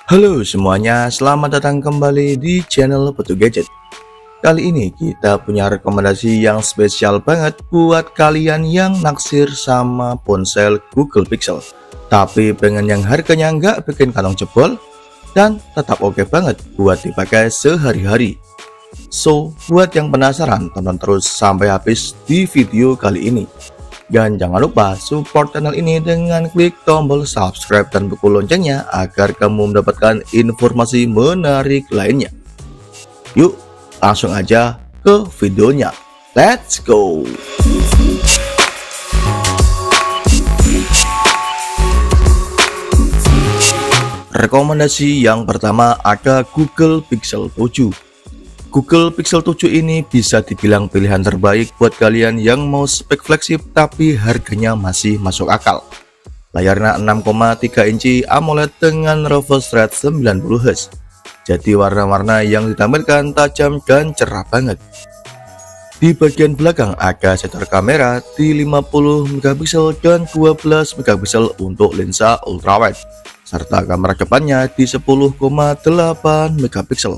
Halo semuanya, selamat datang kembali di channel Petu Gadget. Kali ini kita punya rekomendasi yang spesial banget buat kalian yang naksir sama ponsel Google Pixel, tapi pengen yang harganya nggak bikin kantong jebol dan tetap oke banget buat dipakai sehari-hari. So, buat yang penasaran, tonton terus sampai habis di video kali ini. Dan jangan lupa support channel ini dengan klik tombol subscribe dan buku loncengnya agar kamu mendapatkan informasi menarik lainnya. Yuk, langsung aja ke videonya. Let's go! Rekomendasi yang pertama ada Google Pixel 7. Google Pixel 7 ini bisa dibilang pilihan terbaik buat kalian yang mau spek flagship tapi harganya masih masuk akal. Layarnya 6,3 inci AMOLED dengan refresh rate 90Hz. Jadi warna-warna yang ditampilkan tajam dan cerah banget. Di bagian belakang ada sensor kamera di 50 megapiksel dan 12 megapiksel untuk lensa ultrawide, serta kamera depannya di 10,8 megapiksel.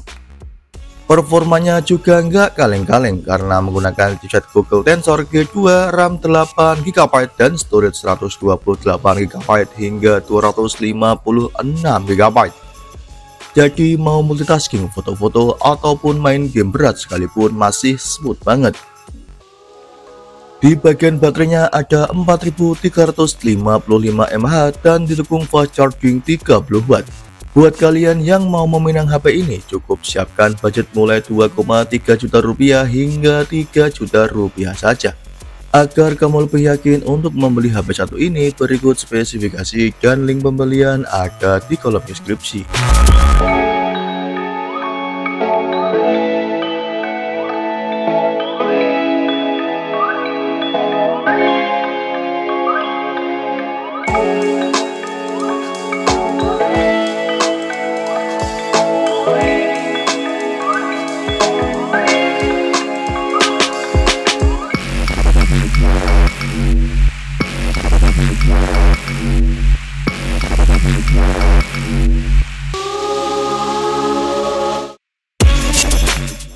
Performanya juga nggak kaleng-kaleng karena menggunakan chipset Google Tensor G2, RAM 8GB dan storage 128GB hingga 256GB. Jadi mau multitasking, foto-foto ataupun main game berat sekalipun masih smooth banget. Di bagian baterainya ada 4355 mAh dan didukung fast charging 30W. Buat kalian yang mau meminang HP ini, cukup siapkan budget mulai 2,3 juta rupiah hingga 3 juta rupiah saja. Agar kamu lebih yakin untuk membeli HP satu ini, berikut spesifikasi dan link pembelian ada di kolom deskripsi.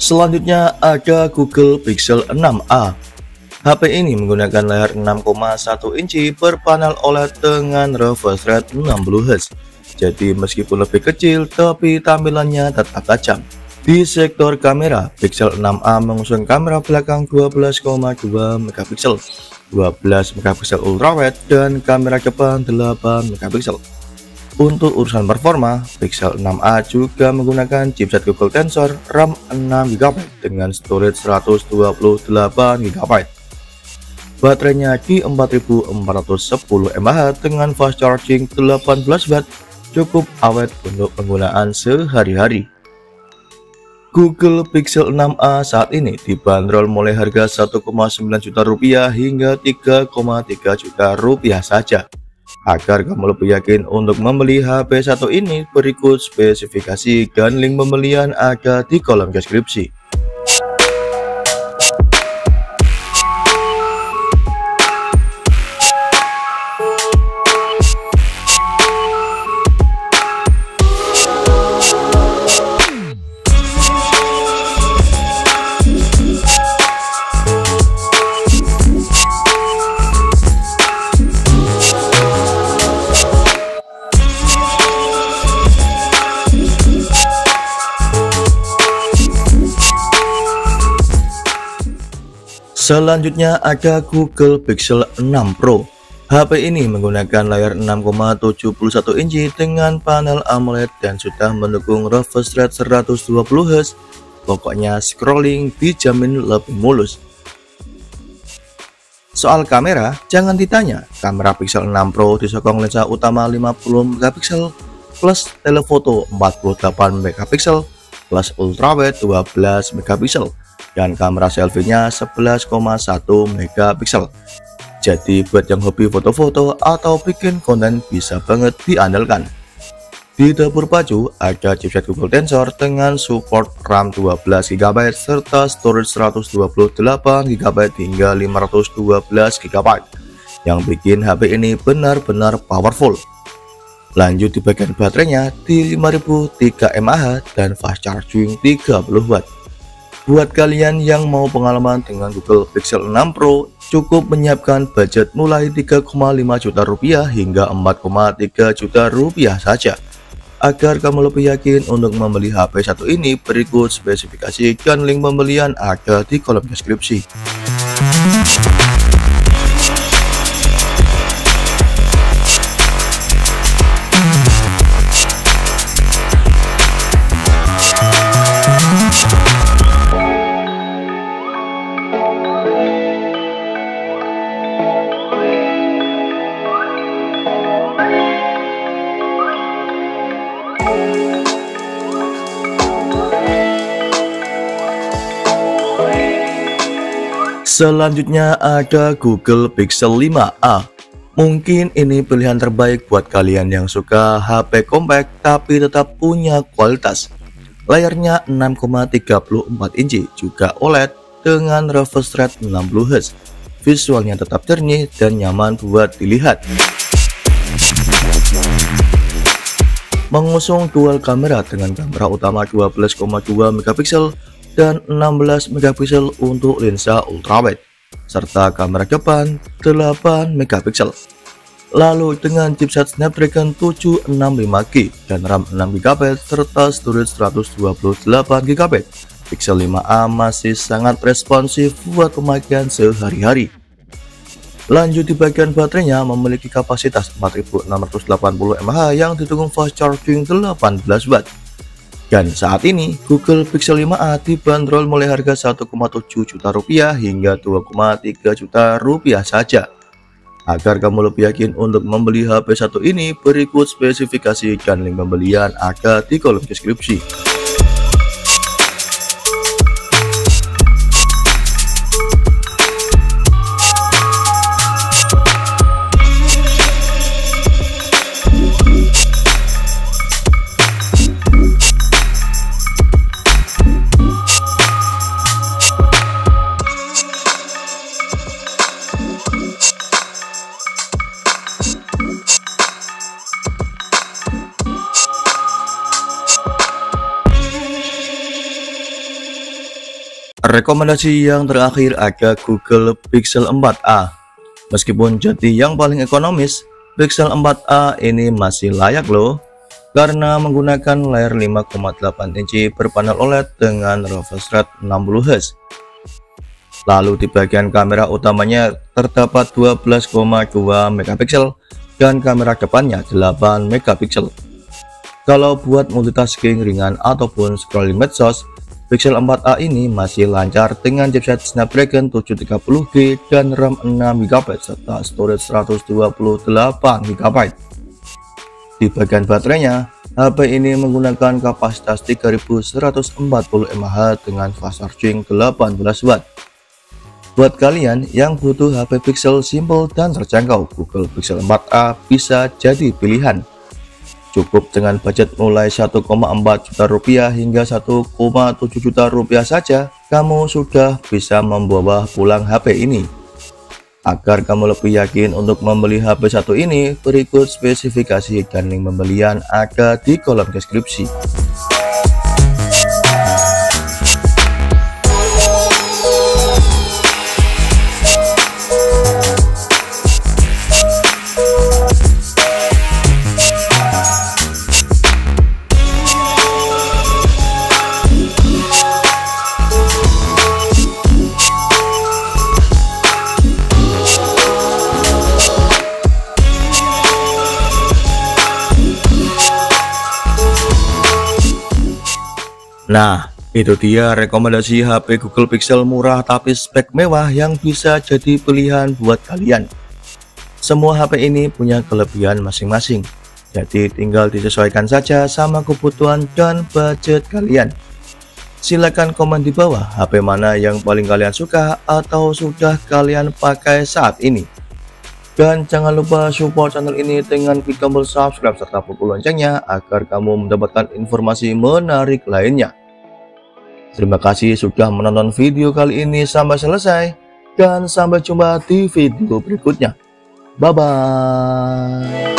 Selanjutnya ada Google Pixel 6a. HP ini menggunakan layar 6,1 inci berpanel OLED dengan refresh rate 60Hz. Jadi meskipun lebih kecil tapi tampilannya tetap tajam. Di sektor kamera, Pixel 6a mengusung kamera belakang 12,2 megapiksel, 12 megapiksel ultrawide dan kamera depan 8 megapiksel. Untuk urusan performa, Pixel 6a juga menggunakan chipset Google Tensor, RAM 6GB dengan storage 128GB. Baterainya di 4410 mAh dengan fast charging 18W, cukup awet untuk penggunaan sehari-hari. Google Pixel 6a saat ini dibanderol mulai harga 1,9 juta rupiah hingga 3,3 juta rupiah saja. Agar kamu lebih yakin untuk membeli HP satu ini, berikut spesifikasi dan link pembelian ada di kolom deskripsi. Selanjutnya ada Google Pixel 6 Pro. HP ini menggunakan layar 6,71 inci dengan panel AMOLED dan sudah mendukung refresh rate 120Hz. Pokoknya scrolling dijamin lebih mulus. Soal kamera, jangan ditanya, kamera Pixel 6 Pro disokong lensa utama 50 megapiksel plus telefoto 48 megapiksel plus ultrawide 12 megapiksel. Dan kamera selfie-nya 11,1 megapiksel. Jadi buat yang hobi foto-foto atau bikin konten bisa banget diandalkan. Di dapur baju ada chipset Google Tensor dengan support RAM 12GB serta storage 128GB hingga 512GB yang bikin HP ini benar-benar powerful. Lanjut di bagian baterainya di 5003 mAh dan fast charging 30 watt. Buat kalian yang mau pengalaman dengan Google Pixel 6 Pro, cukup menyiapkan budget mulai 3,5 juta rupiah hingga 4,3 juta rupiah saja. Agar kamu lebih yakin untuk membeli HP satu ini, berikut spesifikasi dan link pembelian ada di kolom deskripsi. Selanjutnya ada Google Pixel 5a. Mungkin ini pilihan terbaik buat kalian yang suka HP compact tapi tetap punya kualitas. Layarnya 6,34 inci, juga OLED dengan refresh rate 60Hz. Visualnya tetap jernih dan nyaman buat dilihat. Mengusung dual kamera dengan kamera utama 12,2 megapiksel dan 16 megapiksel untuk lensa ultrawide, serta kamera depan 8 megapiksel. Lalu dengan chipset Snapdragon 765G dan RAM 6GB serta storage 128GB, Pixel 5a masih sangat responsif buat pemakaian sehari-hari. Lanjut di bagian baterainya, memiliki kapasitas 4680 mAh yang didukung fast charging 18 watt. Dan saat ini Google Pixel 5a dibanderol mulai harga 1,7 juta rupiah hingga 2,3 juta rupiah saja. Agar kamu lebih yakin untuk membeli HP satu ini, berikut spesifikasi dan link pembelian ada di kolom deskripsi. Rekomendasi yang terakhir ada Google Pixel 4a. Meskipun jadi yang paling ekonomis, Pixel 4a ini masih layak loh, karena menggunakan layar 5,8 inci berpanel OLED dengan refresh rate 60Hz. Lalu di bagian kamera utamanya terdapat 12,2 megapiksel dan kamera depannya 8 megapiksel. Kalau buat multitasking ringan ataupun scrolling medsos, Pixel 4a ini masih lancar dengan chipset Snapdragon 730G dan RAM 6GB serta storage 128GB. Di bagian baterainya, HP ini menggunakan kapasitas 3140 mAh dengan fast charging 18 watt. Buat kalian yang butuh HP Pixel simple dan terjangkau, Google Pixel 4a bisa jadi pilihan. Cukup dengan budget mulai 1,4 juta rupiah hingga 1,7 juta rupiah saja, kamu sudah bisa membawa pulang HP ini. Agar kamu lebih yakin untuk membeli HP satu ini, berikut spesifikasi dan link pembelian ada di kolom deskripsi. Nah, itu dia rekomendasi HP Google Pixel murah tapi spek mewah yang bisa jadi pilihan buat kalian. Semua HP ini punya kelebihan masing-masing, jadi tinggal disesuaikan saja sama kebutuhan dan budget kalian. Silahkan komen di bawah HP mana yang paling kalian suka atau sudah kalian pakai saat ini. Dan jangan lupa support channel ini dengan klik tombol subscribe serta pukul loncengnya agar kamu mendapatkan informasi menarik lainnya. Terima kasih sudah menonton video kali ini sampai selesai, dan sampai jumpa di video berikutnya. Bye-bye.